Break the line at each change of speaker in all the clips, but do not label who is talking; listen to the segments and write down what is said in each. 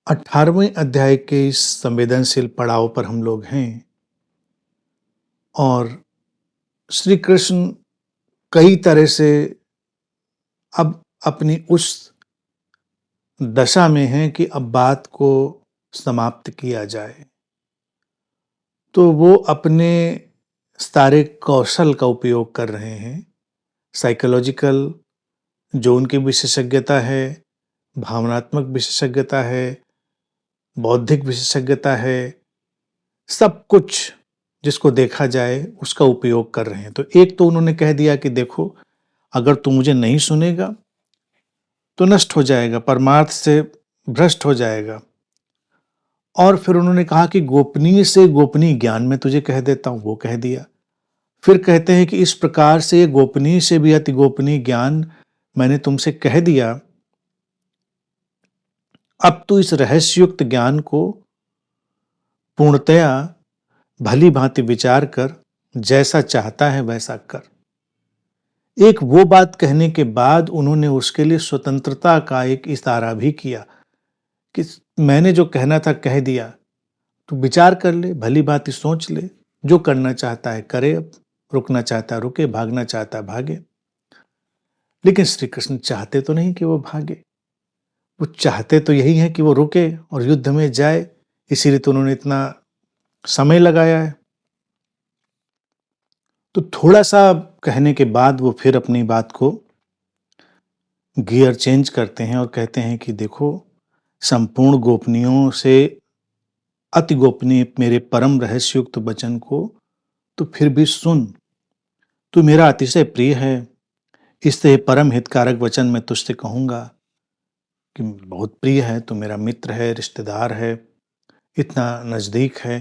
18वें अध्याय के इस संवेदनशील पड़ाव पर हम लोग हैं और श्री कृष्ण कई तरह से अब अपनी उस दशा में हैं कि अब बात को समाप्त किया जाए। तो वो अपने सारे कौशल का उपयोग कर रहे हैं। साइकोलॉजिकल जो उनकी विशेषज्ञता है, भावनात्मक विशेषज्ञता है, बौद्धिक विशेषज्ञता है, सब कुछ जिसको देखा जाए उसका उपयोग कर रहे हैं। तो एक तो उन्होंने कह दिया कि देखो, अगर तू मुझे नहीं सुनेगा तो नष्ट हो जाएगा, परमार्थ से भ्रष्ट हो जाएगा। और फिर उन्होंने कहा कि गोपनीय से गोपनीय ज्ञान मैं तुझे कह देता हूं, वो कह दिया। फिर कहते हैं कि इस प्रकार से ये गोपनीय से भी अति गोपनीय ज्ञान मैंने तुमसे कह दिया, अब तू इस रहस्युक्त ज्ञान को पूर्णतया भली भांति विचार कर जैसा चाहता है वैसा कर। एक वो बात कहने के बाद उन्होंने उसके लिए स्वतंत्रता का एक इशारा भी किया कि मैंने जो कहना था कह दिया, तू विचार कर ले, भली भांति सोच ले, जो करना चाहता है करे, अब रुकना चाहता है रुके, भागना चाहता है भागे। लेकिन श्री कृष्ण चाहते तो नहीं कि वो भागे, वो चाहते तो यही है कि वो रुके और युद्ध में जाए। इसीलिए तो उन्होंने इतना समय लगाया है। तो थोड़ा सा कहने के बाद वो फिर अपनी बात को गियर चेंज करते हैं और कहते हैं कि देखो, संपूर्ण गोपनीयों से अति गोपनीय मेरे परम रहस्युक्त वचन को तो फिर भी सुन। तू मेरा अतिशय प्रिय है, इससे परम हितकारक वचन मैं तुझसे कहूंगा कि बहुत प्रिय है, तू मेरा मित्र है, रिश्तेदार है, इतना नजदीक है,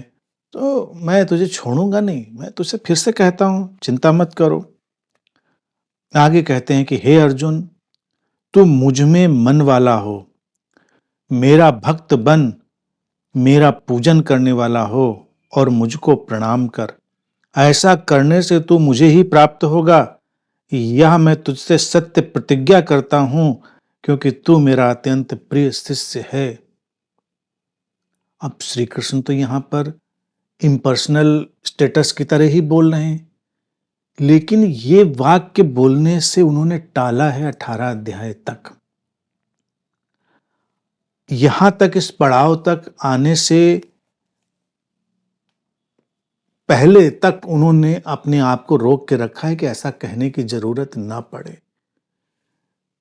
तो मैं तुझे छोड़ूंगा नहीं। मैं तुझसे फिर से कहता हूं, चिंता मत करो। आगे कहते हैं कि हे अर्जुन, तू मुझ में मन वाला हो, मेरा भक्त बन, मेरा पूजन करने वाला हो और मुझको प्रणाम कर। ऐसा करने से तू मुझे ही प्राप्त होगा, यह मैं तुझसे सत्य प्रतिज्ञा करता हूं, क्योंकि तू मेरा अत्यंत प्रिय शिष्य है। अब श्री कृष्ण तो यहां पर इम्पर्सनल स्टेटस की तरह ही बोल रहे हैं, लेकिन ये वाक्य बोलने से उन्होंने टाला है 18 अध्याय तक। यहां तक, इस पड़ाव तक आने से पहले तक उन्होंने अपने आप को रोक के रखा है कि ऐसा कहने की जरूरत ना पड़े।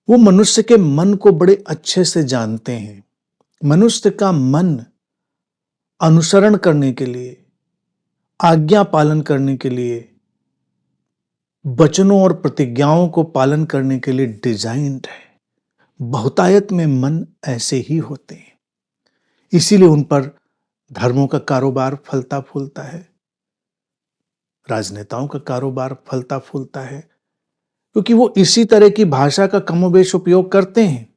वो मनुष्य के मन को बड़े अच्छे से जानते हैं। मनुष्य का मन अनुसरण करने के लिए, आज्ञा पालन करने के लिए, वचनों और प्रतिज्ञाओं को पालन करने के लिए डिजाइन्ड है। बहुतायत में मन ऐसे ही होते हैं, इसीलिए उन पर धर्मों का कारोबार फलता फूलता है, राजनेताओं का कारोबार फलता फूलता है, क्योंकि वो इसी तरह की भाषा का कमोबेश उपयोग करते हैं।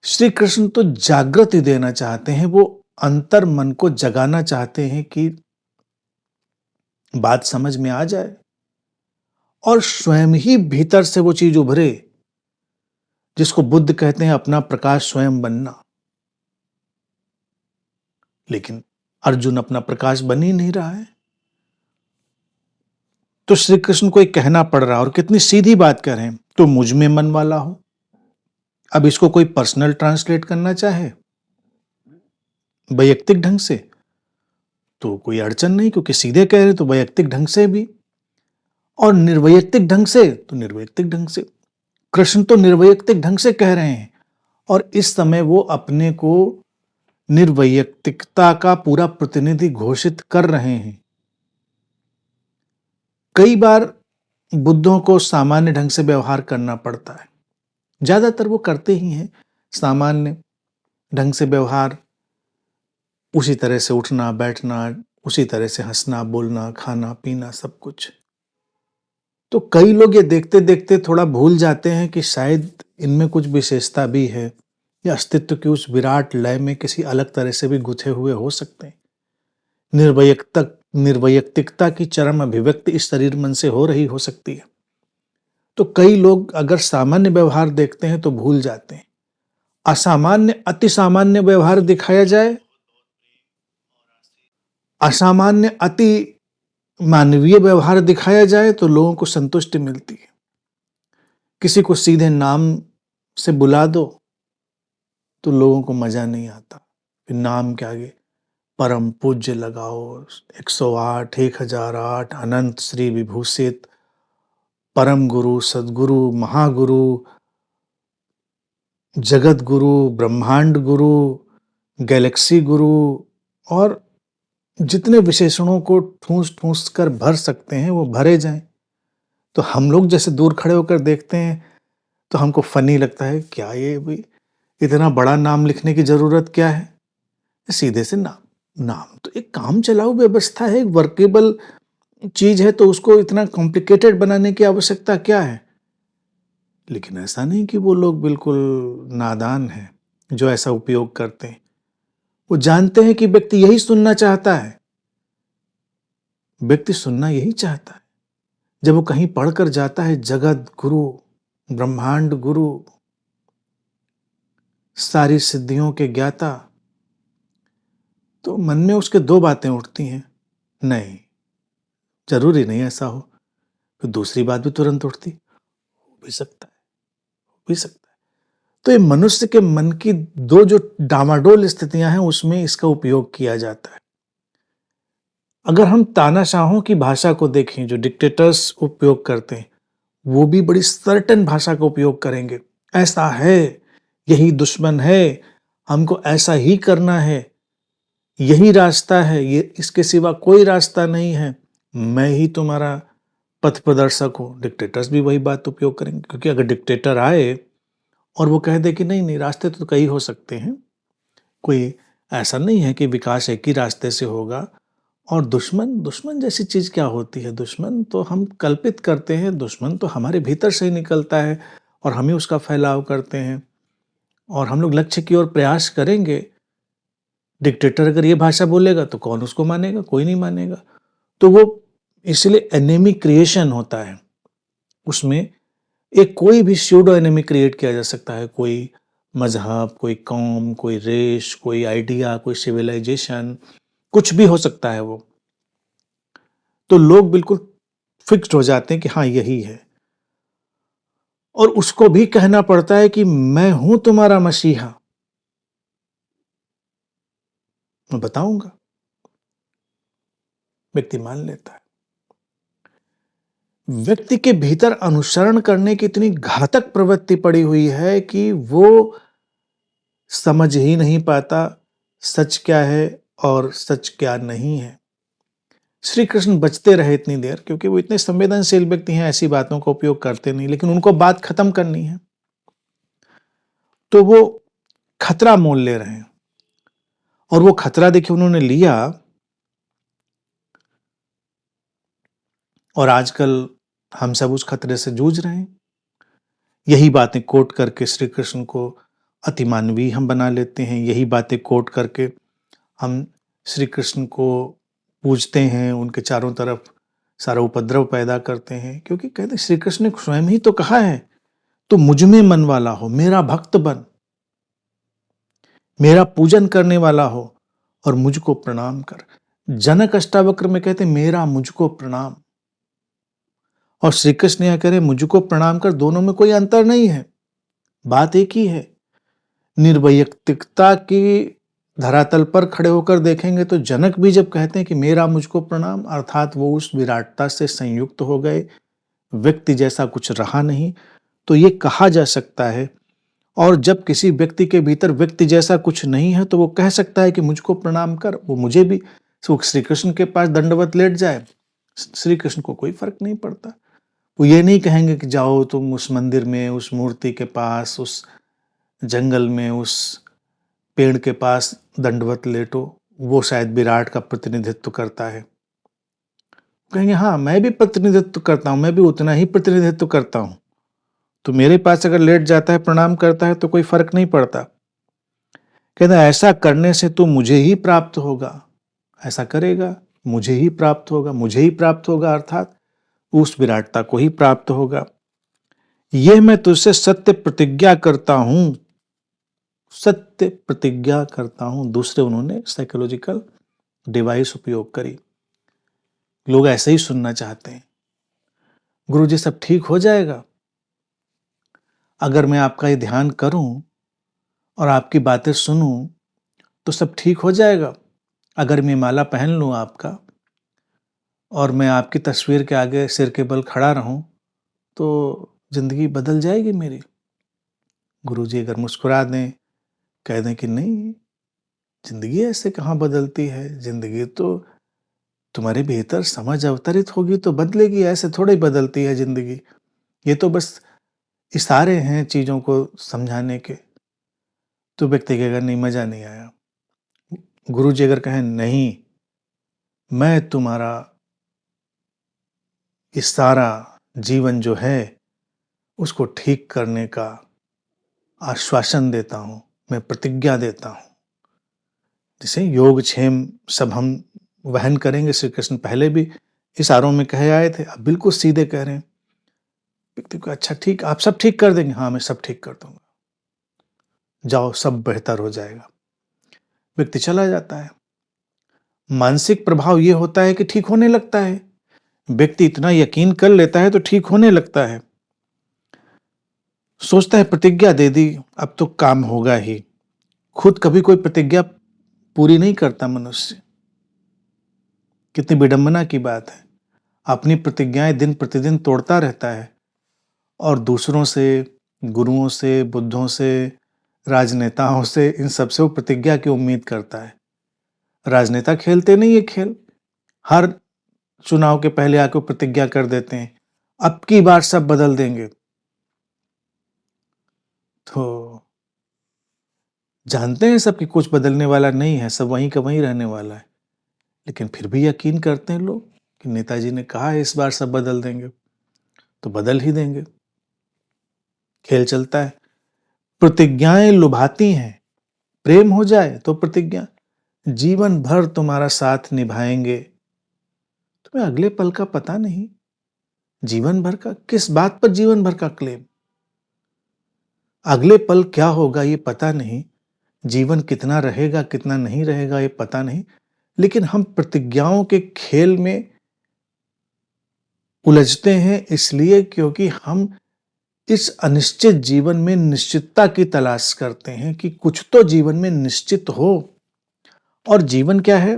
श्री कृष्ण तो जागृति देना चाहते हैं, वो अंतर मन को जगाना चाहते हैं कि बात समझ में आ जाए और स्वयं ही भीतर से वो चीज उभरे जिसको बुद्ध कहते हैं अपना प्रकाश स्वयं बनना। लेकिन अर्जुन अपना प्रकाश बन ही नहीं रहा है, तो श्री कृष्ण को एक कहना पड़ रहा है, और कितनी सीधी बात कह रहे हैं, तो मुझ में मन वाला हो। अब इसको कोई पर्सनल ट्रांसलेट करना चाहे वैयक्तिक ढंग से तो कोई अड़चन नहीं, क्योंकि सीधे कह रहे तो वैयक्तिक ढंग से भी, और निर्वैयक्तिक ढंग से तो निर्वैयक्तिक ढंग से। कृष्ण तो निर्वैयक्तिक ढंग से कह रहे हैं, और इस समय वो अपने को निर्वैयक्तिकता का पूरा प्रतिनिधि घोषित कर रहे हैं। कई बार बुद्धों को सामान्य ढंग से व्यवहार करना पड़ता है, ज्यादातर वो करते ही हैं सामान्य ढंग से व्यवहार, उसी तरह से उठना बैठना, उसी तरह से हंसना बोलना खाना पीना सब कुछ। तो कई लोग ये देखते देखते थोड़ा भूल जाते हैं कि शायद इनमें कुछ विशेषता भी है, या अस्तित्व की उस विराट लय में किसी अलग तरह से भी गुथे हुए हो सकते हैं। निर्वैयक्तिकता की चरम अभिव्यक्ति इस शरीर मन से हो रही हो सकती है। तो कई लोग अगर सामान्य व्यवहार देखते हैं तो भूल जाते हैं, असामान्य अति सामान्य व्यवहार दिखाया जाए, असामान्य अति मानवीय व्यवहार दिखाया जाए तो लोगों को संतुष्टि मिलती है। किसी को सीधे नाम से बुला दो तो लोगों को मजा नहीं आता, फिर नाम के आगे परम पूज्य लगाओ, 108, 1008, अनंत श्री विभूषित, परम गुरु, सदगुरु, महागुरु, जगत गुरु, ब्रह्मांड गुरु, गैलेक्सी गुरु, और जितने विशेषणों को ठूंस ठूंस कर भर सकते हैं वो भरे जाएं। तो हम लोग जैसे दूर खड़े होकर देखते हैं तो हमको फनी लगता है, क्या ये भाई इतना बड़ा नाम लिखने की जरूरत क्या है? सीधे से नाम, नाम तो एक काम चलाऊ व्यवस्था है, एक वर्केबल चीज है, तो उसको इतना कॉम्प्लिकेटेड बनाने की आवश्यकता क्या है? लेकिन ऐसा नहीं कि वो लोग बिल्कुल नादान हैं जो ऐसा उपयोग करते हैं। वो जानते हैं कि व्यक्ति यही सुनना चाहता है, व्यक्ति सुनना यही चाहता है। जब वो कहीं पढ़कर जाता है जगत गुरु, ब्रह्मांड गुरु, सारी सिद्धियों के ज्ञाता, तो मन में उसके दो बातें उठती हैं, नहीं जरूरी नहीं ऐसा हो। फिर दूसरी बात भी तुरंत उठती, हो भी सकता है, हो भी सकता है। तो ये मनुष्य के मन की दो जो डामाडोल स्थितियां हैं उसमें इसका उपयोग किया जाता है। अगर हम तानाशाहों की भाषा को देखें, जो डिक्टेटर्स उपयोग करते हैं, वो भी बड़ी सर्टेन भाषा का उपयोग करेंगे। ऐसा है, यही दुश्मन है, हमको ऐसा ही करना है, यही रास्ता है, ये इसके सिवा कोई रास्ता नहीं है, मैं ही तुम्हारा पथ प्रदर्शक हूं। डिक्टेटर्स भी वही बात उपयोग करेंगे, क्योंकि अगर डिक्टेटर आए और वो कह दे कि नहीं नहीं रास्ते तो कई हो सकते हैं, कोई ऐसा नहीं है कि विकास एक ही रास्ते से होगा। और दुश्मन, दुश्मन जैसी चीज क्या होती है? दुश्मन तो हम कल्पित करते हैं, दुश्मन तो हमारे भीतर से ही निकलता है और हम ही उसका फैलाव करते हैं और हम लोग लक्ष्य की ओर प्रयास करेंगे। डिक्टेटर अगर ये भाषा बोलेगा तो कौन उसको मानेगा? कोई नहीं मानेगा। तो वो इसलिए एनिमी क्रिएशन होता है, उसमें एक कोई भी स्यूडो एनिमी क्रिएट किया जा सकता है, कोई मजहब, कोई कौम, कोई रेश, कोई आइडिया, कोई सिविलाइजेशन, कुछ भी हो सकता है वो। तो लोग बिल्कुल फिक्स्ड हो जाते हैं कि हाँ यही है, और उसको भी कहना पड़ता है कि मैं हूं तुम्हारा मसीहा, मैं बताऊंगा। व्यक्ति मान लेता है। व्यक्ति के भीतर अनुसरण करने की इतनी घातक प्रवृत्ति पड़ी हुई है कि वो समझ ही नहीं पाता सच क्या है और सच क्या नहीं है। श्री कृष्ण बचते रहे इतनी देर, क्योंकि वो इतने संवेदनशील व्यक्ति हैं, ऐसी बातों का उपयोग करते नहीं, लेकिन उनको बात खत्म करनी है तो वो खतरा मोल ले रहे हैं। और वो खतरा देखिए उन्होंने लिया, और आजकल हम सब उस खतरे से जूझ रहे हैं। यही बातें कोट करके श्री कृष्ण को अतिमानवीय हम बना लेते हैं, यही बातें कोट करके हम श्री कृष्ण को पूजते हैं, उनके चारों तरफ सारा उपद्रव पैदा करते हैं। क्योंकि कहते हैं श्री कृष्ण ने स्वयं ही तो कहा है, तो मुझ में मन वाला हो, मेरा भक्त बन, मेरा पूजन करने वाला हो और मुझको प्रणाम कर। जनक अष्टावक्र में कहते मेरा मुझको प्रणाम, और श्री कृष्ण यह कह रहे मुझको प्रणाम कर। दोनों में कोई अंतर नहीं है, बात एक ही है। निर्वैयक्तिकता की धरातल पर खड़े होकर देखेंगे तो जनक भी जब कहते हैं कि मेरा मुझको प्रणाम, अर्थात वो उस विराटता से संयुक्त हो गए, व्यक्ति जैसा कुछ रहा नहीं, तो ये कहा जा सकता है। और जब किसी व्यक्ति के भीतर व्यक्ति जैसा कुछ नहीं है तो वो कह सकता है कि मुझको प्रणाम कर। वो मुझे भी श्री कृष्ण के पास दंडवत लेट जाए, श्री कृष्ण को कोई फर्क नहीं पड़ता। वो ये नहीं कहेंगे कि जाओ तुम उस मंदिर में, उस मूर्ति के पास, उस जंगल में, उस पेड़ के पास दंडवत लेटो, वो शायद विराट का प्रतिनिधित्व करता है। कहेंगे हाँ मैं भी प्रतिनिधित्व करता हूं, मैं भी उतना ही प्रतिनिधित्व करता हूं, तो मेरे पास अगर लेट जाता है, प्रणाम करता है तो कोई फर्क नहीं पड़ता। कहता ऐसा करने से तो मुझे ही प्राप्त होगा, ऐसा करेगा मुझे ही प्राप्त होगा, मुझे ही प्राप्त होगा अर्थात उस विराटता को ही प्राप्त होगा। यह मैं तुझसे सत्य प्रतिज्ञा करता हूं सत्य प्रतिज्ञा करता हूं। दूसरे उन्होंने साइकोलॉजिकल डिवाइस उपयोग करी। लोग ऐसे ही सुनना चाहते हैं, गुरुजी सब ठीक हो जाएगा अगर मैं आपका ये ध्यान करूं और आपकी बातें सुनूं तो सब ठीक हो जाएगा। अगर मैं माला पहन लूं आपका और मैं आपकी तस्वीर के आगे सिर के बल खड़ा रहूं तो जिंदगी बदल जाएगी मेरी। गुरुजी अगर मुस्कुरा दें, कह दें कि नहीं, जिंदगी ऐसे कहाँ बदलती है, जिंदगी तो तुम्हारे भीतर समझ अवतरित होगी तो बदलेगी, ऐसे थोड़ी बदलती है जिंदगी, ये तो बस इशारे हैं चीजों को समझाने के। तो व्यक्ति कहेगा नहीं, मजा नहीं आया। गुरुजी अगर कहें नहीं, मैं तुम्हारा ये सारा जीवन जो है उसको ठीक करने का आश्वासन देता हूं, मैं प्रतिज्ञा देता हूं। जैसे योग क्षेम सब हम वहन करेंगे, श्री कृष्ण पहले भी इशारों में कहे आए थे, अब बिल्कुल सीधे कह रहे हैं। व्यक्ति को अच्छा ठीक, आप सब ठीक कर देंगे? हाँ, मैं सब ठीक कर दूंगा, जाओ सब बेहतर हो जाएगा। व्यक्ति चला जाता है। मानसिक प्रभाव ये होता है कि ठीक होने लगता है। व्यक्ति इतना यकीन कर लेता है तो ठीक होने लगता है। सोचता है प्रतिज्ञा दे दी, अब तो काम होगा ही। खुद कभी कोई प्रतिज्ञा पूरी नहीं करता मनुष्य। कितनी विडंबना की बात है। अपनी प्रतिज्ञाएं दिन प्रतिदिन तोड़ता रहता है और दूसरों से, गुरुओं से, बुद्धों से, राजनेताओं से, इन सबसे वो प्रतिज्ञा की उम्मीद करता है। राजनेता खेलते नहीं ये खेल। हर चुनाव के पहले आके प्रतिज्ञा कर देते हैं, अब की बार सब बदल देंगे। तो जानते हैं सब कि कुछ बदलने वाला नहीं है, सब वहीं का वहीं रहने वाला है, लेकिन फिर भी यकीन करते हैं लोग कि नेताजी ने कहा है इस बार सब बदल देंगे, तो बदल ही देंगे। खेल चलता है। प्रतिज्ञाएं लुभाती हैं। प्रेम हो जाए तो प्रतिज्ञा, जीवन भर तुम्हारा साथ निभाएंगे, तुम्हें अगले पल का पता नहीं। जीवन भर का किस बात पर? जीवन भर का क्लेम। अगले पल क्या होगा ये पता नहीं, जीवन कितना रहेगा कितना नहीं रहेगा ये पता नहीं, लेकिन हम प्रतिज्ञाओं के खेल में उलझते हैं इसलिए क्योंकि हम इस अनिश्चित जीवन में निश्चितता की तलाश करते हैं कि कुछ तो जीवन में निश्चित हो। और जीवन क्या है?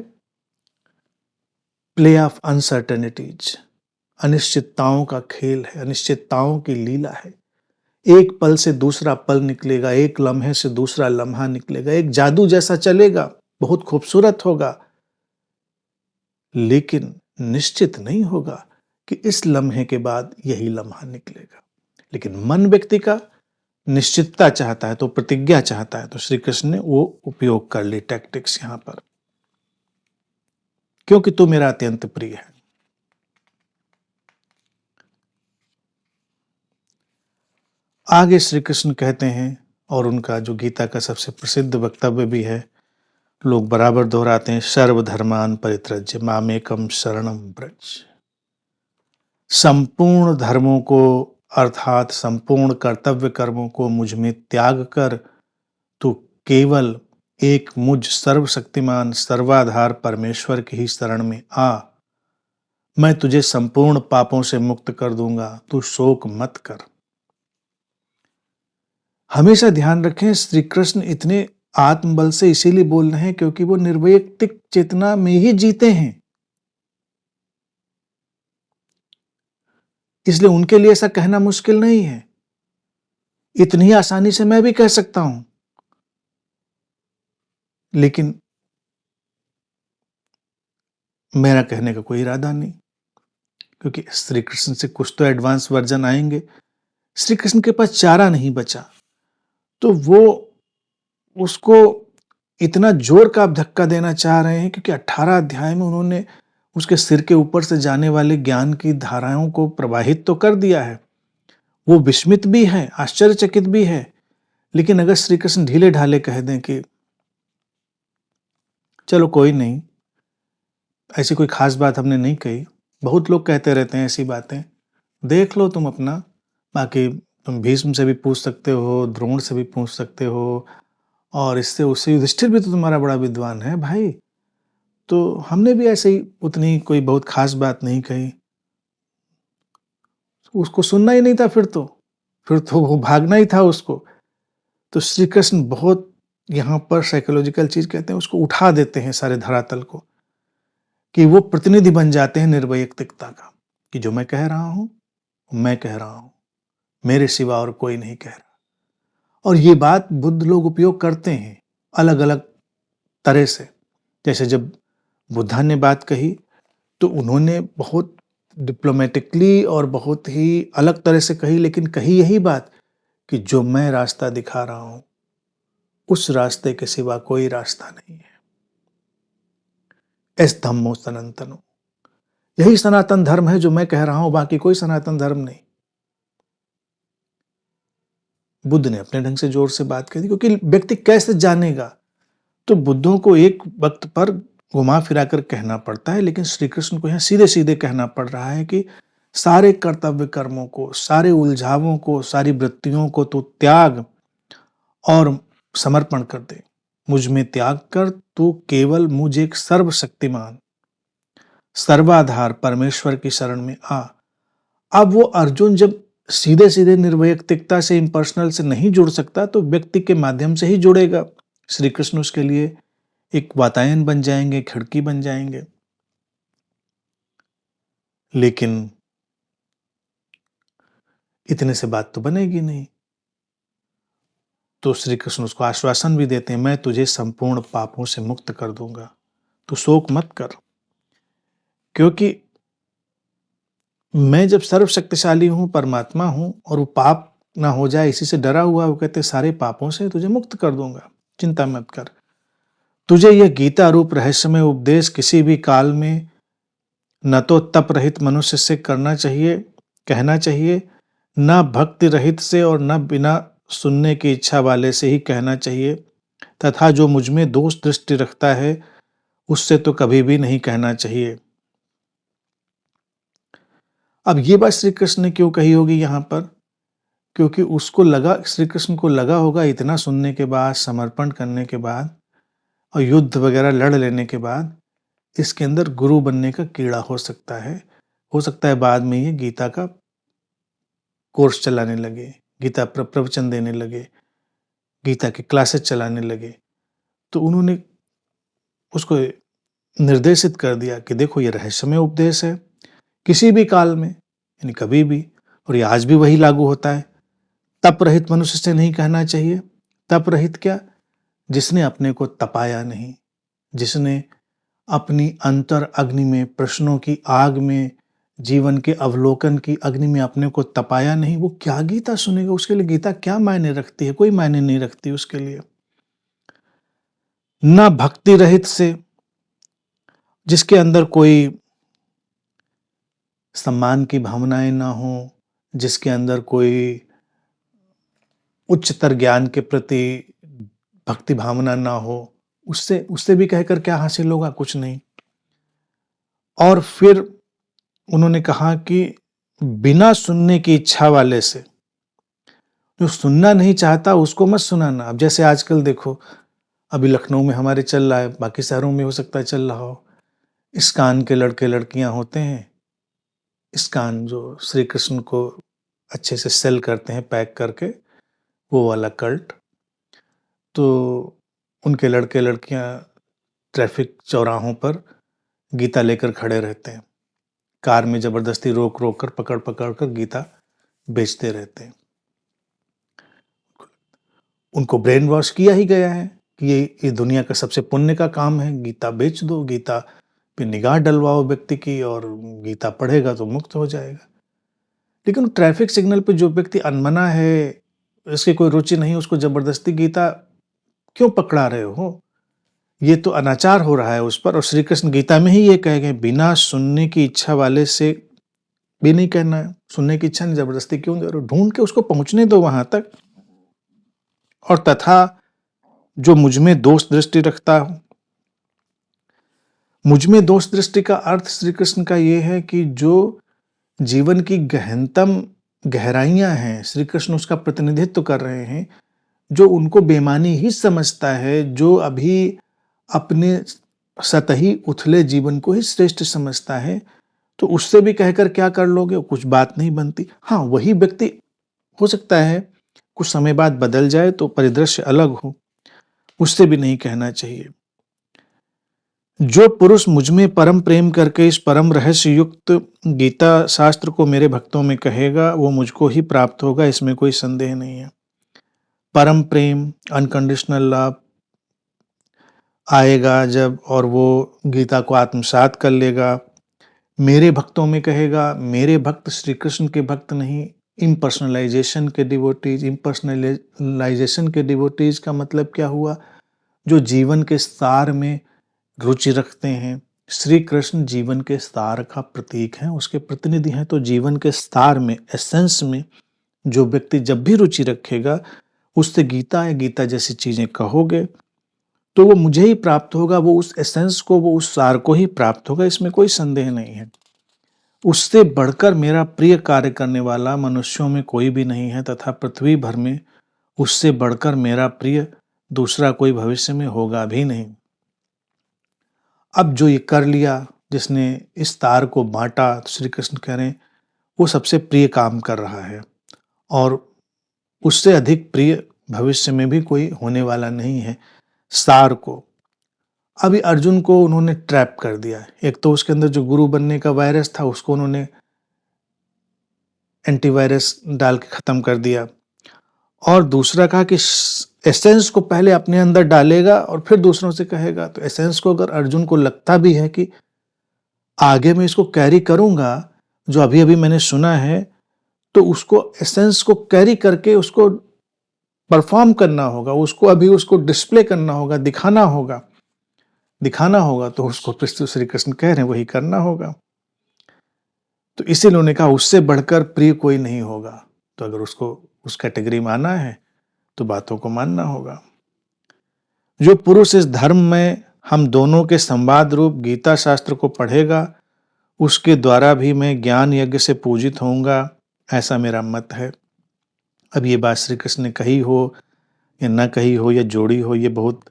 प्ले ऑफ अनसर्टेनिटीज, अनिश्चितताओं का खेल है, अनिश्चितताओं की लीला है। एक पल से दूसरा पल निकलेगा, एक लम्हे से दूसरा लम्हा निकलेगा, एक जादू जैसा चलेगा, बहुत खूबसूरत होगा, लेकिन निश्चित नहीं होगा कि इस लम्हे के बाद यही लम्हा निकलेगा। लेकिन मन व्यक्ति का निश्चितता चाहता है, तो प्रतिज्ञा चाहता है, तो श्री कृष्ण ने वो उपयोग कर ली टैक्टिक्स यहां पर, क्योंकि तू मेरा अत्यंत प्रिय है। आगे श्री कृष्ण कहते हैं, और उनका जो गीता का सबसे प्रसिद्ध वक्तव्य भी है, लोग बराबर दोहराते हैं, सर्वधर्मान परित्यज्य मामेकम शरणम व्रज। संपूर्ण धर्मों को अर्थात संपूर्ण कर्तव्य कर्मों को मुझ में त्याग कर तू केवल एक मुझ सर्वशक्तिमान सर्वाधार परमेश्वर की ही शरण में आ। मैं तुझे संपूर्ण पापों से मुक्त कर दूंगा, तू शोक मत कर। हमेशा ध्यान रखें, श्री कृष्ण इतने आत्मबल से इसीलिए बोल रहे हैं क्योंकि वो निर्वैयक्तिक चेतना में ही जीते हैं, इसलिए उनके लिए ऐसा कहना मुश्किल नहीं है। इतनी आसानी से मैं भी कह सकता हूं, लेकिन मेरा कहने का कोई इरादा नहीं, क्योंकि श्री कृष्ण से कुछ तो एडवांस वर्जन आएंगे। श्री कृष्ण के पास चारा नहीं बचा, तो वो उसको इतना जोर का आप धक्का देना चाह रहे हैं क्योंकि 18 अध्याय में उन्होंने उसके सिर के ऊपर से जाने वाले ज्ञान की धाराओं को प्रवाहित तो कर दिया है। वो विस्मित भी है, आश्चर्यचकित भी है, लेकिन अगर श्री कृष्ण ढीले ढाले कह दें कि चलो कोई नहीं, ऐसी कोई खास बात हमने नहीं कही, बहुत लोग कहते रहते हैं ऐसी बातें, देख लो तुम अपना, बाकी तुम भीष्म से भी पूछ सकते हो, द्रोण से भी पूछ सकते हो, और इससे उससे युधिष्ठिर भी तो तुम्हारा बड़ा विद्वान है भाई, तो हमने भी ऐसे ही उतनी कोई बहुत खास बात नहीं कही। उसको सुनना ही नहीं था फिर तो वो भागना ही था उसको। तो श्री कृष्ण बहुत यहाँ पर साइकोलॉजिकल चीज़ कहते हैं, उसको उठा देते हैं सारे धरातल को, कि वो प्रतिनिधि बन जाते हैं निर्वैयक्तिकता का, कि जो मैं कह रहा हूँ, मैं कह रहा हूँ, मेरे सिवा और कोई नहीं कह रहा। और ये बात बुद्ध लोग उपयोग करते हैं अलग-अलग तरह से। जैसे जब बुद्धा ने बात कही, तो उन्होंने बहुत डिप्लोमेटिकली और बहुत ही अलग तरह से कही, लेकिन कही यही बात कि जो मैं रास्ता दिखा रहा हूँ, उस रास्ते के सिवा कोई रास्ता नहीं है। एस धम्मो सनातनो, यही सनातन धर्म है जो मैं कह रहा हूं, बाकी कोई सनातन धर्म नहीं। बुद्ध ने अपने ढंग से जोर से बात कही, क्योंकि व्यक्ति कैसे जानेगा, तो बुद्धों को एक वक्त पर घुमा फिरा कर कहना पड़ता है, लेकिन श्री कृष्ण को यहाँ सीधे सीधे कहना पड़ रहा है कि सारे कर्तव्य कर्मों को, सारे उलझावों को, सारी वृत्तियों को तो त्याग और समर्पण कर दे। मुझ में त्याग कर तू केवल मुझ एक सर्वशक्तिमान सर्वाधार परमेश्वर की शरण में आ। अब वो अर्जुन जब सीधे सीधे निर्वैयक्तिकता से, इम्पर्सनल से नहीं जुड़ सकता, तो व्यक्ति के माध्यम से ही जुड़ेगा। श्री कृष्ण उसके लिए एक वातायन बन जाएंगे, खिड़की बन जाएंगे। लेकिन इतने से बात तो बनेगी नहीं। तो श्री कृष्ण उसको आश्वासन भी देते हैं, मैं तुझे संपूर्ण पापों से मुक्त कर दूंगा, तू शोक मत कर, क्योंकि मैं जब सर्वशक्तिशाली हूं, परमात्मा हूं, और वो पाप ना हो जाए इसी से डरा हुआ, वो कहते सारे पापों से तुझे मुक्त कर दूंगा, चिंता मत कर। तुझे यह गीता रूप रहस्यमय उपदेश किसी भी काल में न तो तप रहित मनुष्य से करना चाहिए, कहना चाहिए, न भक्ति रहित से और न बिना सुनने की इच्छा वाले से ही कहना चाहिए, तथा जो मुझ में दोष दृष्टि रखता है उससे तो कभी भी नहीं कहना चाहिए। अब ये बात श्री कृष्ण ने क्यों कही होगी यहाँ पर? क्योंकि उसको लगा, श्री कृष्ण को लगा होगा इतना सुनने के बाद, समर्पण करने के बाद और युद्ध वगैरह लड़ लेने के बाद, इसके अंदर गुरु बनने का कीड़ा हो सकता है। हो सकता है बाद में ये गीता का कोर्स चलाने लगे, गीता प्रवचन देने लगे, गीता की क्लासेस चलाने लगे। तो उन्होंने उसको निर्देशित कर दिया कि देखो ये रहस्यमय उपदेश है, किसी भी काल में, यानी कभी भी, और ये आज भी वही लागू होता है। तप रहित मनुष्य से नहीं कहना चाहिए। तप रहित क्या? जिसने अपने को तपाया नहीं, जिसने अपनी अंतर अग्नि में, प्रश्नों की आग में, जीवन के अवलोकन की अग्नि में अपने को तपाया नहीं, वो क्या गीता सुनेगा? उसके लिए गीता क्या मायने रखती है? कोई मायने नहीं रखती उसके लिए। न भक्ति रहित से, जिसके अंदर कोई सम्मान की भावनाएं ना हो, जिसके अंदर कोई उच्चतर ज्ञान के प्रति भक्ति भावना ना हो, उससे भी कहकर क्या हासिल होगा? कुछ नहीं। और फिर उन्होंने कहा कि बिना सुनने की इच्छा वाले से, जो सुनना नहीं चाहता उसको मत सुनाना। अब जैसे आजकल देखो, अभी लखनऊ में हमारे चल रहा है, बाकी शहरों में हो सकता है चल रहा हो, इस्कॉन के लड़के लड़कियां होते हैं, इस्कॉन जो श्री कृष्ण को अच्छे से सेल करते हैं पैक करके, वो वाला कल्ट। तो उनके लड़के लड़कियां ट्रैफिक चौराहों पर गीता लेकर खड़े रहते हैं, कार में जबरदस्ती रोक रोक कर, पकड़ पकड़ कर गीता बेचते रहते हैं। उनको ब्रेन वॉश किया ही गया है कि ये दुनिया का सबसे पुण्य का काम है, गीता बेच दो, गीता पे निगाह डलवाओ व्यक्ति की, और गीता पढ़ेगा तो मुक्त हो जाएगा। लेकिन ट्रैफिक सिग्नल पे जो व्यक्ति अनमना है, इसकी कोई रुचि नहीं, उसको जबरदस्ती गीता क्यों पकड़ा रहे हो? ये तो अनाचार हो रहा है उस पर। और श्री कृष्ण गीता में ही ये कहे गए, बिना सुनने की इच्छा वाले से भी नहीं कहना है। सुनने की इच्छा नहीं, जबरदस्ती क्यों दे रहे हो? ढूंढ के उसको पहुंचने दो वहां तक। और तथा जो मुझ में दोष दृष्टि रखता हो, मुझ में दोष दृष्टि का अर्थ श्री कृष्ण का ये है कि जो जीवन की गहनतम गहराइयां हैं, श्री कृष्ण उसका प्रतिनिधित्व कर रहे हैं, जो उनको बेईमानी ही समझता है, जो अभी अपने सतही उथले जीवन को ही श्रेष्ठ समझता है, तो उससे भी कहकर क्या कर लोगे? कुछ बात नहीं बनती। हाँ, वही व्यक्ति हो सकता है कुछ समय बाद बदल जाए तो परिदृश्य अलग हो, उससे भी नहीं कहना चाहिए। जो पुरुष मुझ में परम प्रेम करके इस परम रहस्य युक्त गीता शास्त्र को मेरे भक्तों में कहेगा, वो मुझको ही प्राप्त होगा, इसमें कोई संदेह नहीं है। परम प्रेम, अनकंडीशनल लव आएगा जब, और वो गीता को आत्मसात कर लेगा, मेरे भक्तों में कहेगा। मेरे भक्त श्री कृष्ण के भक्त नहीं, इम्पर्सनलाइजेशन के डिवोटीज। इम्पर्सनलाइजेशन के डिवोटीज का मतलब क्या हुआ? जो जीवन के सार में रुचि रखते हैं। श्री कृष्ण जीवन के सार का प्रतीक है, उसके प्रतिनिधि हैं। तो जीवन के सार में, एसेंस में जो व्यक्ति जब भी रुचि रखेगा, उससे गीता या गीता जैसी चीजें कहोगे तो वो मुझे ही प्राप्त होगा, वो उस एसेंस को, वो उस सार को ही प्राप्त होगा, इसमें कोई संदेह नहीं है। उससे बढ़कर मेरा प्रिय कार्य करने वाला मनुष्यों में कोई भी नहीं है, तथा पृथ्वी भर में उससे बढ़कर मेरा प्रिय दूसरा कोई भविष्य में होगा भी नहीं। अब जो ये कर लिया, जिसने इस तार को बांटा, तो श्री कृष्ण कह रहे हैं वो सबसे प्रिय काम कर रहा है, और उससे अधिक प्रिय भविष्य में भी कोई होने वाला नहीं है सार को। अभी अर्जुन को उन्होंने ट्रैप कर दिया। एक तो उसके अंदर जो गुरु बनने का वायरस था, उसको उन्होंने एंटीवायरस डाल के खत्म कर दिया, और दूसरा कहा कि एसेंस को पहले अपने अंदर डालेगा और फिर दूसरों से कहेगा। तो एसेंस को अगर अर्जुन को लगता भी है कि आगे मैं इसको कैरी करूंगा, जो अभी अभी मैंने सुना है, तो उसको एसेंस को कैरी करके उसको परफॉर्म करना होगा, उसको अभी उसको डिस्प्ले करना होगा, दिखाना होगा। तो उसको श्री कृष्ण कह रहे हैं वही करना होगा। तो इसीलिए उन्होंने कहा उससे बढ़कर प्रिय कोई नहीं होगा। तो अगर उसको उस कैटेगरी में आना है तो बातों को मानना होगा। जो पुरुष इस धर्म में हम दोनों के संवाद रूप गीता शास्त्र को पढ़ेगा, उसके द्वारा भी मैं ज्ञान यज्ञ से पूजित होऊंगा, ऐसा मेरा मत है। अब ये बात श्री कृष्ण ने कही हो या न कही हो या जोड़ी हो, ये बहुत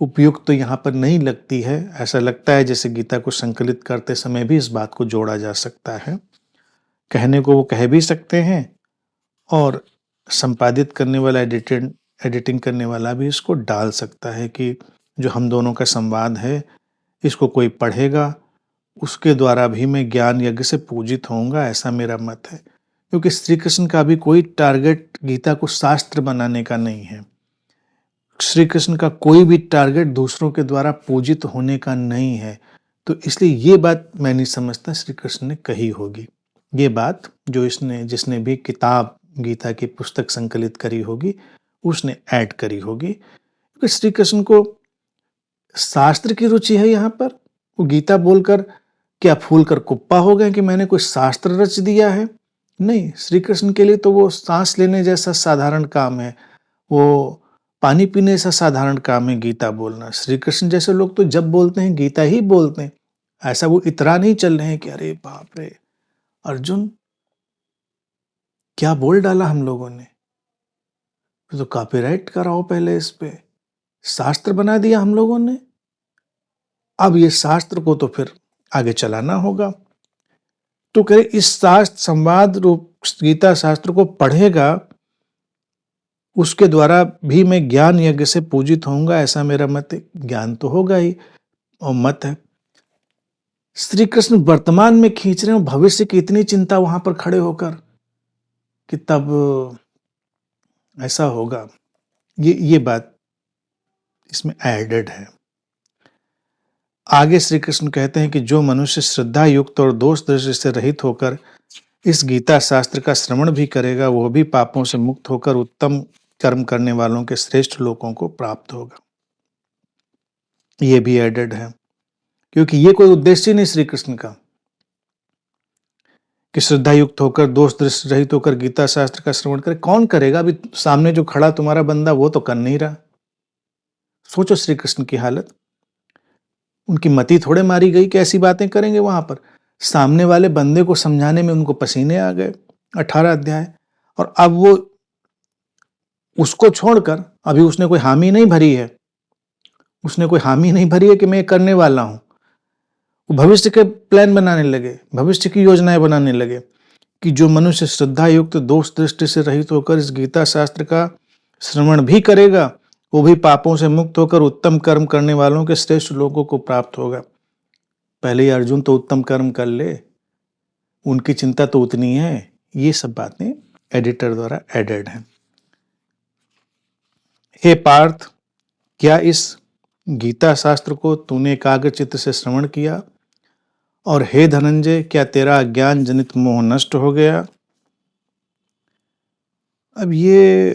उपयुक्त तो यहाँ पर नहीं लगती है। ऐसा लगता है जैसे गीता को संकलित करते समय भी इस बात को जोड़ा जा सकता है। कहने को वो कह भी सकते हैं, और संपादित करने वाला, एडिटिंग करने वाला भी इसको डाल सकता है कि जो हम दोनों का संवाद है, इसको कोई पढ़ेगा, उसके द्वारा भी मैं ज्ञान यज्ञ से पूजित होऊंगा, ऐसा मेरा मत है। क्योंकि श्री कृष्ण का भी कोई टारगेट गीता को शास्त्र बनाने का नहीं है। श्री कृष्ण का कोई भी टारगेट दूसरों के द्वारा पूजित होने का नहीं है। तो इसलिए ये बात मैं नहीं समझता श्री कृष्ण ने कही होगी। ये बात जो जिसने भी किताब गीता की पुस्तक संकलित करी होगी, उसने ऐड करी होगी। क्योंकि श्री कृष्ण को शास्त्र की रुचि है। यहाँ पर वो गीता बोलकर क्या फूल कर कुप्पा हो गए कि मैंने कोई शास्त्र रच दिया है? नहीं, श्री कृष्ण के लिए तो वो सांस लेने जैसा साधारण काम है, वो पानी पीने जैसा साधारण काम है गीता बोलना। श्री कृष्ण जैसे लोग तो जब बोलते हैं गीता ही बोलते हैं। ऐसा वो इतरा नहीं चल रहे हैं कि अरे बाप रे अर्जुन क्या बोल डाला हम लोगों ने, तो कॉपीराइट कराओ पहले, इस पे शास्त्र बना दिया हम लोगों ने। अब ये शास्त्र को तो फिर आगे चलाना होगा। तो कह इस शास्त्र संवाद रूप गीता शास्त्र को पढ़ेगा, उसके द्वारा भी मैं ज्ञान यज्ञ से पूजित होऊंगा, ऐसा मेरा मत है। ज्ञान तो होगा ही, और मत है। श्री कृष्ण वर्तमान में खींच रहे हो, भविष्य की इतनी चिंता वहां पर खड़े होकर कि तब ऐसा होगा। ये बात इसमें एडेड है। आगे श्री कृष्ण कहते हैं कि जो मनुष्य श्रद्धा युक्त और दोष दृष्टि से रहित होकर इस गीता शास्त्र का श्रवण भी करेगा, वह भी पापों से मुक्त होकर उत्तम कर्म करने वालों के श्रेष्ठ लोगों को प्राप्त होगा। ये भी एडेड है, क्योंकि ये कोई उद्देश्य नहीं श्री कृष्ण का कि श्रद्धा युक्त होकर दोष दृष्टि रहित होकर गीता शास्त्र का श्रवण करे। कौन करेगा? अभी सामने जो खड़ा तुम्हारा बंदा वो तो कर नहीं रहा। सोचो श्री कृष्ण की हालत, उनकी मति थोड़े मारी गई कि ऐसी बातें करेंगे। वहां पर सामने वाले बंदे को समझाने में उनको पसीने आ गए। 18 अध्याय, और अब वो उसको छोड़कर अभी उसने कोई हामी नहीं भरी है, उसने कोई हामी नहीं भरी है कि मैं करने वाला हूं। वो भविष्य के प्लान बनाने लगे, भविष्य की योजनाएं बनाने लगे कि जो मनुष्य श्रद्धा युक्त दोष दृष्टि से रहित होकर इस गीता शास्त्र का श्रवण भी करेगा, वो भी पापों से मुक्त होकर उत्तम कर्म करने वालों के श्रेष्ठ लोगों को प्राप्त होगा। पहले ही अर्जुन तो उत्तम कर्म कर ले, उनकी चिंता तो उतनी है। ये सब बातें एडिटर द्वारा एडेड हैं। हे पार्थ, क्या इस गीता शास्त्र को तूने एकाग्रचित्त से श्रवण किया? और हे धनंजय, क्या तेरा अज्ञान जनित मोह नष्ट हो गया? अब ये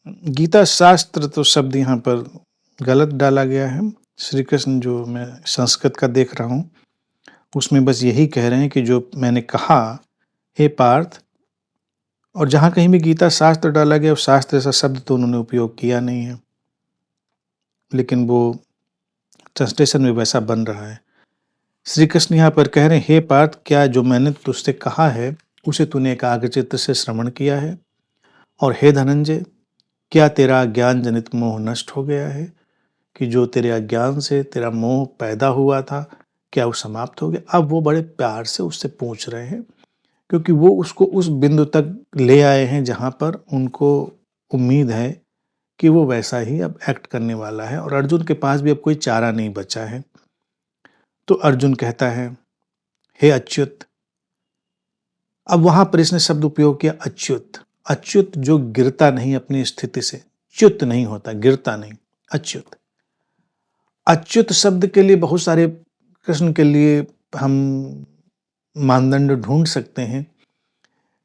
गीता शास्त्र तो शब्द यहाँ पर गलत डाला गया है। श्री कृष्ण जो मैं संस्कृत का देख रहा हूँ उसमें बस यही कह रहे हैं कि जो मैंने कहा हे पार्थ, और जहाँ कहीं भी गीता शास्त्र डाला गया उस शास्त्र ऐसा शब्द तो उन्होंने उपयोग किया नहीं है, लेकिन वो ट्रांसलेशन में वैसा बन रहा है। श्री कृष्ण यहाँ पर कह रहे हैं हे पार्थ, क्या जो मैंने तुझसे कहा है उसे तूने एकाग्रचित्त से श्रवण किया है? और हे धनंजय, क्या तेरा अज्ञान जनित मोह नष्ट हो गया है? कि जो तेरे अज्ञान से तेरा मोह पैदा हुआ था, क्या वो समाप्त हो गया? अब वो बड़े प्यार से उससे पूछ रहे हैं, क्योंकि वो उसको उस बिंदु तक ले आए हैं जहाँ पर उनको उम्मीद है कि वो वैसा ही अब एक्ट करने वाला है, और अर्जुन के पास भी अब कोई चारा नहीं बचा है। तो अर्जुन कहता है हे अच्युत। अब वहां पर इसने शब्द उपयोग किया अच्युत। अच्युत जो गिरता नहीं अपनी स्थिति से, च्युत नहीं होता, गिरता नहीं, अच्युत। अच्युत शब्द के लिए बहुत सारे कृष्ण के लिए हम मानदंड ढूंढ सकते हैं,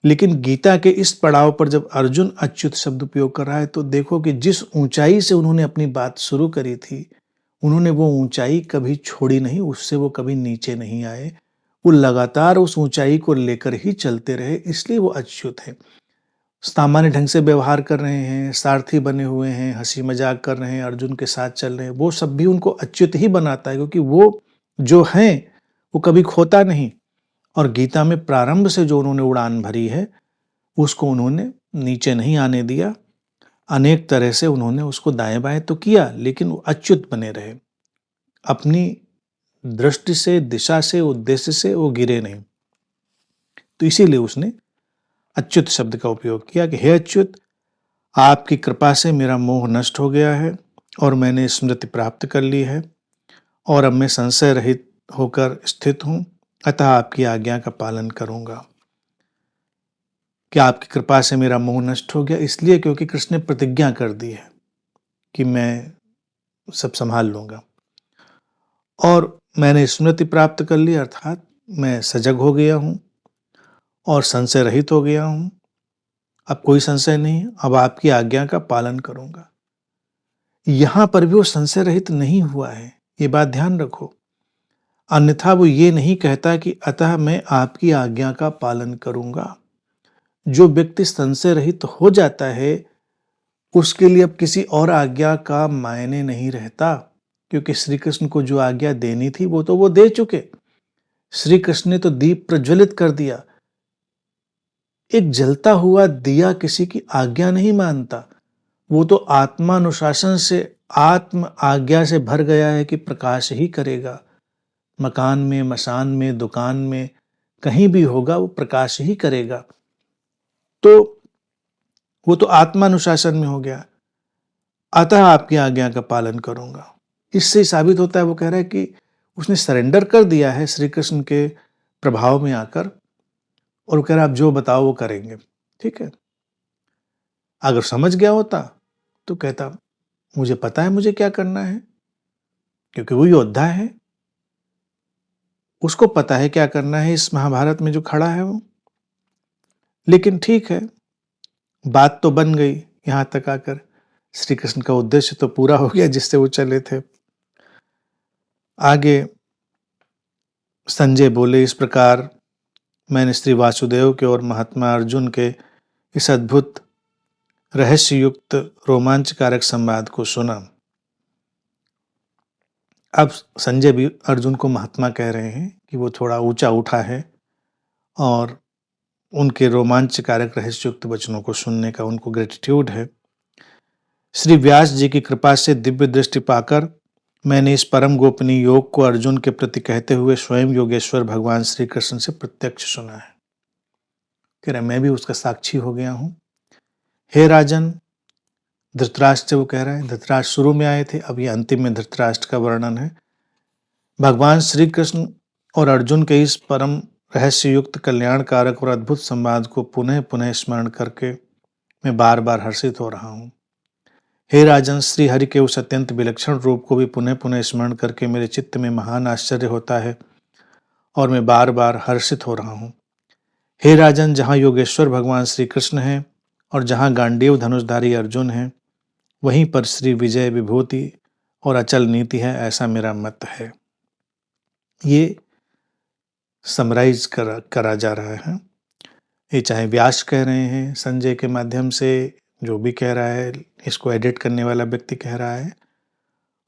लेकिन गीता के इस पड़ाव पर जब अर्जुन अच्युत शब्द उपयोग कर रहा है तो देखो कि जिस ऊंचाई से उन्होंने अपनी बात शुरू करी थी, उन्होंने वो ऊंचाई कभी छोड़ी नहीं, उससे वो कभी नीचे नहीं आए, वो लगातार उस ऊंचाई को लेकर ही चलते रहे, इसलिए वो अच्युत है। सामान्य ढंग से व्यवहार कर रहे हैं, सारथी बने हुए हैं, हंसी मजाक कर रहे हैं, अर्जुन के साथ चल रहे हैं, वो सब भी उनको अच्युत ही बनाता है, क्योंकि वो जो है वो कभी खोता नहीं। और गीता में प्रारंभ से जो उन्होंने उड़ान भरी है उसको उन्होंने नीचे नहीं आने दिया। अनेक तरह से उन्होंने उसको दाएं बाएं तो किया, लेकिन वो अच्युत बने रहे। अपनी दृष्टि से, दिशा से, उद्देश्य से वो गिरे नहीं। तो इसीलिए उसने अच्युत शब्द का उपयोग किया कि हे अच्युत, आपकी कृपा से मेरा मोह नष्ट हो गया है और मैंने स्मृति प्राप्त कर ली है, और अब मैं संशय रहित होकर स्थित हूं, अतः आपकी आज्ञा का पालन करूंगा। क्या आपकी कृपा से मेरा मोह नष्ट हो गया? इसलिए क्योंकि कृष्ण ने प्रतिज्ञा कर दी है कि मैं सब संभाल लूंगा, और मैंने स्मृति प्राप्त कर ली, अर्थात मैं सजग हो गया हूं और संशय रहित हो गया हूं। अब कोई संशय नहीं, अब आपकी आज्ञा का पालन करूंगा। यहां पर भी वो संशय रहित नहीं हुआ है, ये बात ध्यान रखो। अन्यथा वो ये नहीं कहता कि अतः मैं आपकी आज्ञा का पालन करूंगा। जो व्यक्ति संशय रहित हो जाता है उसके लिए अब किसी और आज्ञा का मायने नहीं रहता, क्योंकि श्री कृष्ण को जो आज्ञा देनी थी वो तो वो दे चुके। श्री कृष्ण ने तो दीप प्रज्वलित कर दिया। एक जलता हुआ दिया किसी की आज्ञा नहीं मानता, वो तो आत्मानुशासन से, आत्म आज्ञा से भर गया है कि प्रकाश ही करेगा। मकान में, मसान में, दुकान में, कहीं भी होगा वो प्रकाश ही करेगा। तो वो तो आत्मानुशासन में हो गया, अतः आपकी आज्ञा का पालन करूंगा। इससे साबित होता है, वो कह रहा है कि उसने सरेंडर कर दिया है श्री कृष्ण के प्रभाव में आकर, और वो कह रहा है आप जो बताओ वो करेंगे। ठीक है, अगर समझ गया होता तो कहता मुझे पता है मुझे क्या करना है, क्योंकि वो योद्धा है, उसको पता है क्या करना है इस महाभारत में जो खड़ा है वो। लेकिन ठीक है, बात तो बन गई यहां तक आकर, श्री कृष्ण का उद्देश्य तो पूरा हो गया जिससे वो चले थे। आगे संजय बोले, इस प्रकार मैंने श्री वासुदेव के और महात्मा अर्जुन के इस अद्भुत रहस्य युक्त रोमांचकारक संवाद को सुना। अब संजय भी अर्जुन को महात्मा कह रहे हैं कि वो थोड़ा ऊंचा उठा है, और उनके रोमांचकारक रहस्युक्त वचनों को सुनने का उनको ग्रेटिट्यूड है। श्री व्यास जी की कृपा से दिव्य दृष्टि पाकर मैंने इस परम गोपनीय योग को अर्जुन के प्रति कहते हुए स्वयं योगेश्वर भगवान श्री कृष्ण से प्रत्यक्ष सुना है। कह रहा मैं भी उसका साक्षी हो गया हूं। हे राजन, धृतराष्ट्र वो कह रहा है, धृतराष्ट्र शुरू में आए थे, अब ये अंतिम में धृतराष्ट्र का वर्णन है। भगवान श्री कृष्ण और अर्जुन के इस परम रहस्य युक्त कल्याणकारक और अद्भुत संवाद को पुनः पुनः स्मरण करके मैं बार बार हर्षित हो रहा हूं। हे राजन, श्री हरि के उस अत्यंत विलक्षण रूप को भी पुनः पुनः स्मरण करके मेरे चित्त में महान आश्चर्य होता है और मैं बार बार हर्षित हो रहा हूं। हे राजन, जहां योगेश्वर भगवान श्री कृष्ण हैं और जहां गांडीव धनुषधारी अर्जुन हैं, वहीं पर श्री विजय विभूति और अचल नीति है, ऐसा मेरा मत है। ये समराइज करा जा रहा है। ये चाहे व्यास कह रहे हैं संजय के माध्यम से, जो भी कह रहा है, इसको एडिट करने वाला व्यक्ति कह रहा है,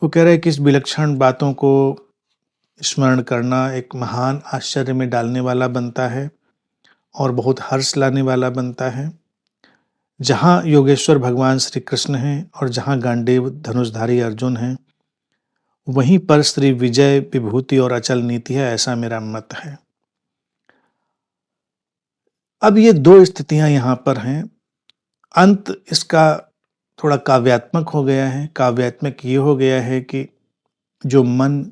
वो कह रहा है कि इस विलक्षण बातों को स्मरण करना एक महान आश्चर्य में डालने वाला बनता है और बहुत हर्ष लाने वाला बनता है। जहाँ योगेश्वर भगवान श्री कृष्ण हैं और जहाँ गांडीव धनुषधारी अर्जुन हैं, वहीं पर श्री विजय विभूति और अचल नीति है, ऐसा मेरा मत है। अब ये दो स्थितियां यहाँ पर हैं। अंत इसका थोड़ा काव्यात्मक हो गया है। काव्यात्मक ये हो गया है कि जो मन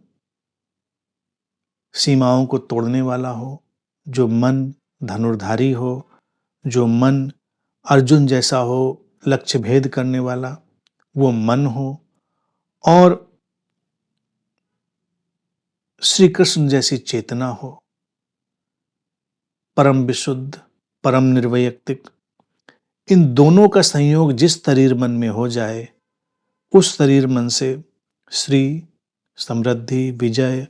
सीमाओं को तोड़ने वाला हो, जो मन धनुर्धारी हो, जो मन अर्जुन जैसा हो, लक्ष्य भेद करने वाला, वो मन हो, और श्री कृष्ण जैसी चेतना हो, परम विशुद्ध, परम निर्वैयक्तिक, इन दोनों का संयोग जिस शरीर मन में हो जाए, उस शरीर मन से श्री, समृद्धि, विजय,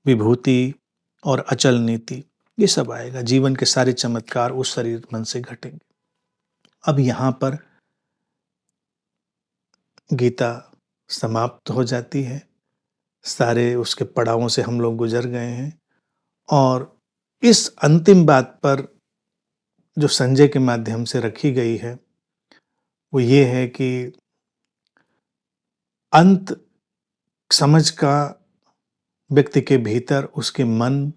विभूति और अचल नीति, ये सब आएगा। जीवन के सारे चमत्कार उस शरीर मन से घटेंगे। अब यहाँ पर गीता समाप्त हो जाती है। सारे उसके पड़ावों से हम लोग गुजर गए हैं और इस अंतिम बात पर जो संजय के माध्यम से रखी गई है, वो ये है कि अंत समझ का व्यक्ति के भीतर उसके मन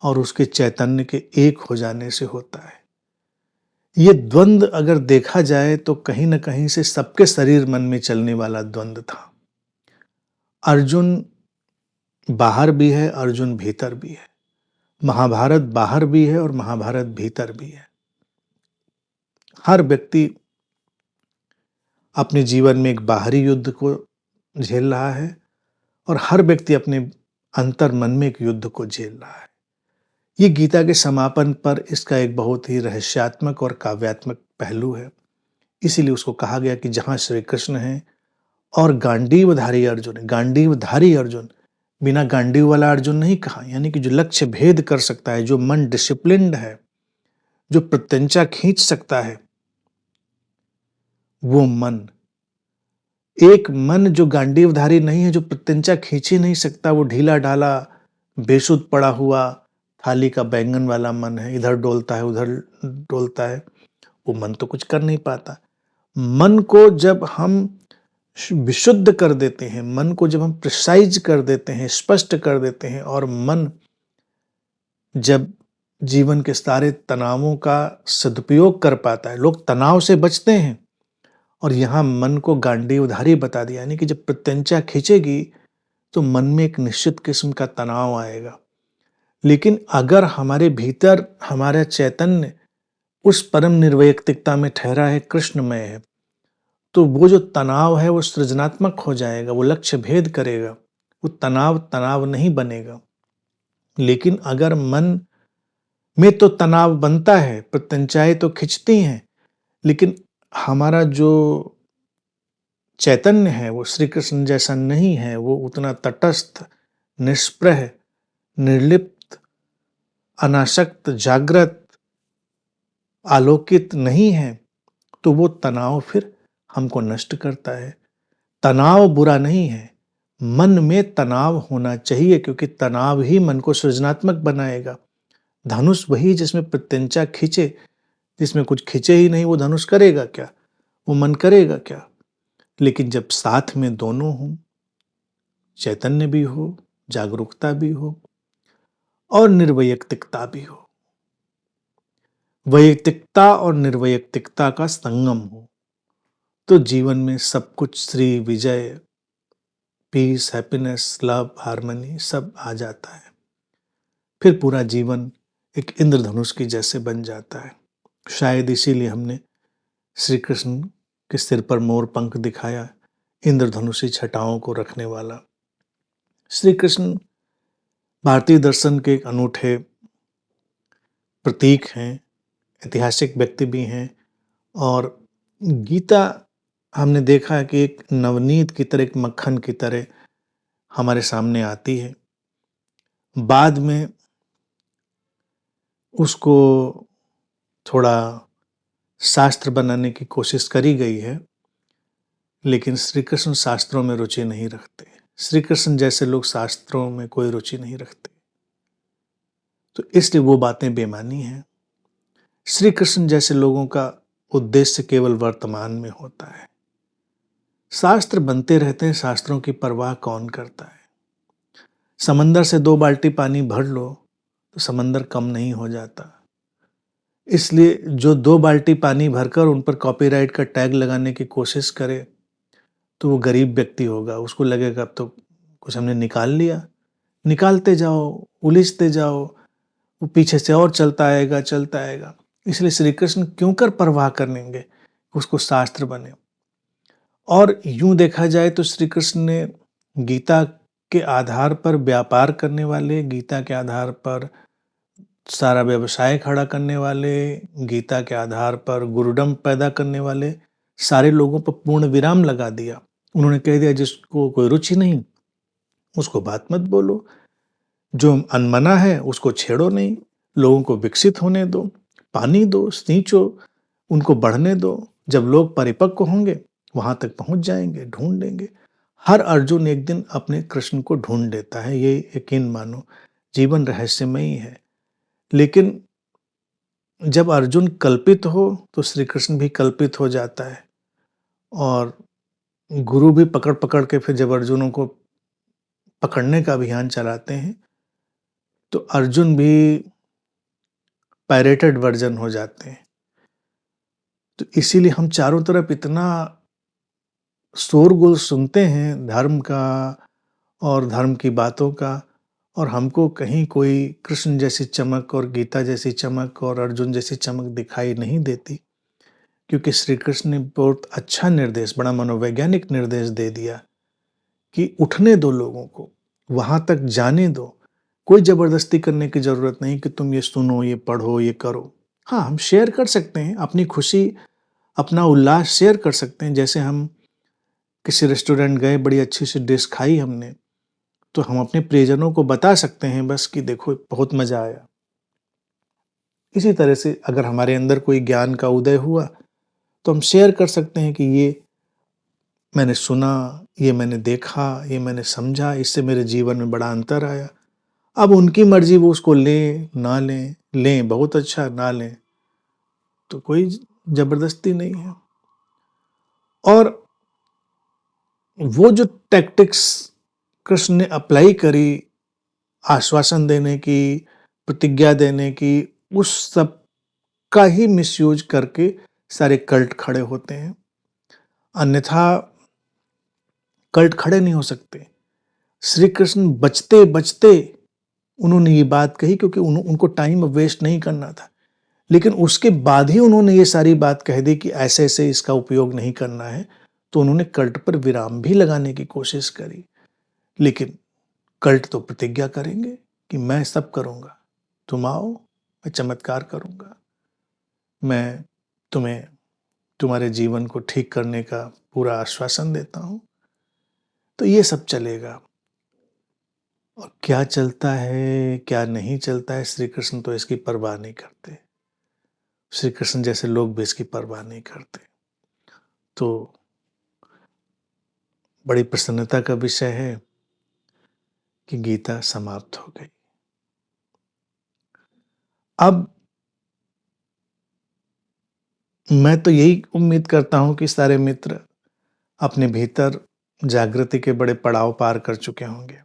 और उसके चैतन्य के एक हो जाने से होता है। ये द्वंद्व अगर देखा जाए तो कहीं न कहीं से सबके शरीर मन में चलने वाला द्वंद्व था। अर्जुन बाहर भी है, अर्जुन भीतर भी है। महाभारत बाहर भी है और महाभारत भीतर भी है। हर व्यक्ति अपने जीवन में एक बाहरी युद्ध को झेल रहा है और हर व्यक्ति अपने अंतर मन में एक युद्ध को झेल रहा है। ये गीता के समापन पर इसका एक बहुत ही रहस्यात्मक और काव्यात्मक पहलू है। इसीलिए उसको कहा गया कि जहाँ श्री कृष्ण हैं और गांडीवधारी अर्जुन है। गांडीवधारी अर्जुन, बिना गांडीव वाला अर्जुन नहीं कहा, यानी कि जो लक्ष्य भेद कर सकता है, जो मन डिसिप्लिन्ड है, जो प्रत्यंचा खींच सकता है, वो मन। एक मन जो गांडीवधारी नहीं है, जो प्रत्यंचा खींच ही नहीं सकता, वो ढीला ढाला, बेसुध पड़ा हुआ थाली का बैंगन वाला मन है, इधर डोलता है उधर डोलता है, वो मन तो कुछ कर नहीं पाता। मन को जब हम विशुद्ध कर देते हैं, मन को जब हम प्रिसाइज कर देते हैं, स्पष्ट कर देते हैं, और मन जब जीवन के सारे तनावों का सदुपयोग कर पाता है, लोग तनाव से बचते हैं, और यहाँ मन को गांडीवधारी बता दिया, यानी कि जब प्रत्यंचा खींचेगी तो मन में एक निश्चित किस्म का तनाव आएगा। लेकिन अगर हमारे भीतर हमारा चैतन्य उस परम निर्वैयक्तिकता में ठहरा है, कृष्णमय है, तो वो जो तनाव है वो सृजनात्मक हो जाएगा, वो लक्ष्य भेद करेगा, वो तनाव नहीं बनेगा। लेकिन अगर मन में तो तनाव बनता है, प्रत्यंचाएं तो खिंचती हैं, लेकिन हमारा जो चैतन्य है वो श्री कृष्ण जैसा नहीं है, वो उतना तटस्थ, निष्प्रह, निर्लिप्त, अनासक्त, जागृत, आलोकित नहीं है, तो वो तनाव फिर हमको नष्ट करता है। तनाव बुरा नहीं है, मन में तनाव होना चाहिए, क्योंकि तनाव ही मन को सृजनात्मक बनाएगा। धनुष वही जिसमें प्रत्यंचा खींचे, जिसमें कुछ खींचे ही नहीं, वो धनुष करेगा क्या, वो मन करेगा क्या। लेकिन जब साथ में दोनों हों, चैतन्य भी हो, जागरूकता भी हो और निर्वैयक्तिकता भी हो, वैयक्तिकता और निर्वैयक्तिकता का संगम हो, तो जीवन में सब कुछ Shri Vijay, piece, happiness, love, harmony सब आ जाता है। फिर पूरा जीवन एक इंद्रधनुष की जैसे बन जाता है। शायद इसीलिए हमने श्री कृष्ण के सिर पर मोर पंख दिखाया, इंद्रधनुषी छटाओं को रखने वाला। श्री कृष्ण भारतीय दर्शन के एक अनूठे प्रतीक हैं, ऐतिहासिक व्यक्ति भी हैं और गीता हमने देखा है कि एक नवनीत की तरह, एक मक्खन की तरह हमारे सामने आती है। बाद में उसको थोड़ा शास्त्र बनाने की कोशिश करी गई है, लेकिन श्री कृष्ण शास्त्रों में रुचि नहीं रखते। श्री कृष्ण जैसे लोग शास्त्रों में कोई रुचि नहीं रखते, तो इसलिए वो बातें बेमानी हैं। श्री कृष्ण जैसे लोगों का उद्देश्य केवल वर्तमान में होता है। शास्त्र बनते रहते हैं, शास्त्रों की परवाह कौन करता है। समंदर से 2 बाल्टी पानी भर लो तो समंदर कम नहीं हो जाता। इसलिए जो 2 बाल्टी पानी भरकर उन पर कॉपीराइट का टैग लगाने की कोशिश करे, तो वो गरीब व्यक्ति होगा। उसको लगेगा अब तो कुछ हमने निकाल लिया। निकालते जाओ, उलीझते जाओ, वो पीछे से और चलता आएगा। इसलिए श्री कृष्ण क्यों कर परवाह करेंगे उसको शास्त्र बने। और यूं देखा जाए तो श्री कृष्ण ने गीता के आधार पर व्यापार करने वाले, गीता के आधार पर सारा व्यवसाय खड़ा करने वाले, गीता के आधार पर गुरुडम पैदा करने वाले सारे लोगों पर पूर्ण विराम लगा दिया। उन्होंने कह दिया जिसको कोई रुचि नहीं उसको बात मत बोलो, जो अनमना है उसको छेड़ो नहीं, लोगों को विकसित होने दो, पानी दो, सींचो, उनको बढ़ने दो। जब लोग परिपक्व होंगे वहां तक पहुंच जाएंगे, ढूंढ लेंगे। हर अर्जुन एक दिन अपने कृष्ण को ढूंढ लेता है, ये यकीन मानो। जीवन रहस्यमयी है। लेकिन जब अर्जुन कल्पित हो तो श्री कृष्ण भी कल्पित हो जाता है और गुरु भी पकड़ पकड़ के फिर जब अर्जुनों को पकड़ने का अभियान चलाते हैं तो अर्जुन भी पायरेटेड वर्जन हो जाते हैं। तो इसीलिए हम चारों तरफ इतना शोरगुल सुनते हैं धर्म का और धर्म की बातों का, और हमको कहीं कोई कृष्ण जैसी चमक और गीता जैसी चमक और अर्जुन जैसी चमक दिखाई नहीं देती। क्योंकि श्री कृष्ण ने बहुत अच्छा निर्देश, बड़ा मनोवैज्ञानिक निर्देश दे दिया कि उठने दो लोगों को, वहां तक जाने दो। कोई जबरदस्ती करने की जरूरत नहीं कि तुम ये सुनो, ये पढ़ो, ये करो। हाँ, हम शेयर कर सकते हैं अपनी खुशी, अपना उल्लास शेयर कर सकते हैं। जैसे हम किसी रेस्टोरेंट गए, बड़ी अच्छी सी डिश खाई हमने, तो हम अपने प्रियजनों को बता सकते हैं बस कि देखो बहुत मजा आया। इसी तरह से अगर हमारे अंदर कोई ज्ञान का उदय हुआ तो हम शेयर कर सकते हैं कि ये मैंने सुना, ये मैंने देखा, ये मैंने समझा, इससे मेरे जीवन में बड़ा अंतर आया। अब उनकी मर्जी, वो उसको लें ना लें, लें बहुत अच्छा, ना लें तो कोई जबरदस्ती नहीं है। और वो जो टैक्टिक्स कृष्ण ने अप्लाई करी, आश्वासन देने की, प्रतिज्ञा देने की, उस सब का ही मिसयूज करके सारे कल्ट खड़े होते हैं। अन्यथा कल्ट खड़े नहीं हो सकते। श्री कृष्ण बचते बचते उन्होंने ये बात कही, क्योंकि उनको टाइम वेस्ट नहीं करना था। लेकिन उसके बाद ही उन्होंने ये सारी बात कह दी कि ऐसे ऐसे इसका उपयोग नहीं करना है, तो उन्होंने कल्ट पर विराम भी लगाने की कोशिश करी। लेकिन कल्ट तो प्रतिज्ञा करेंगे कि मैं सब करूंगा, तुम आओ, मैं चमत्कार करूंगा, मैं तुम्हें तुम्हारे जीवन को ठीक करने का पूरा आश्वासन देता हूं। तो ये सब चलेगा। और क्या चलता है क्या नहीं चलता है, श्री कृष्ण तो इसकी परवाह नहीं करते। श्री कृष्ण जैसे लोग भी इसकी परवाह नहीं करते। तो बड़ी प्रसन्नता का विषय है कि गीता समाप्त हो गई। अब मैं तो यही उम्मीद करता हूं कि सारे मित्र अपने भीतर जागृति के बड़े पड़ाव पार कर चुके होंगे।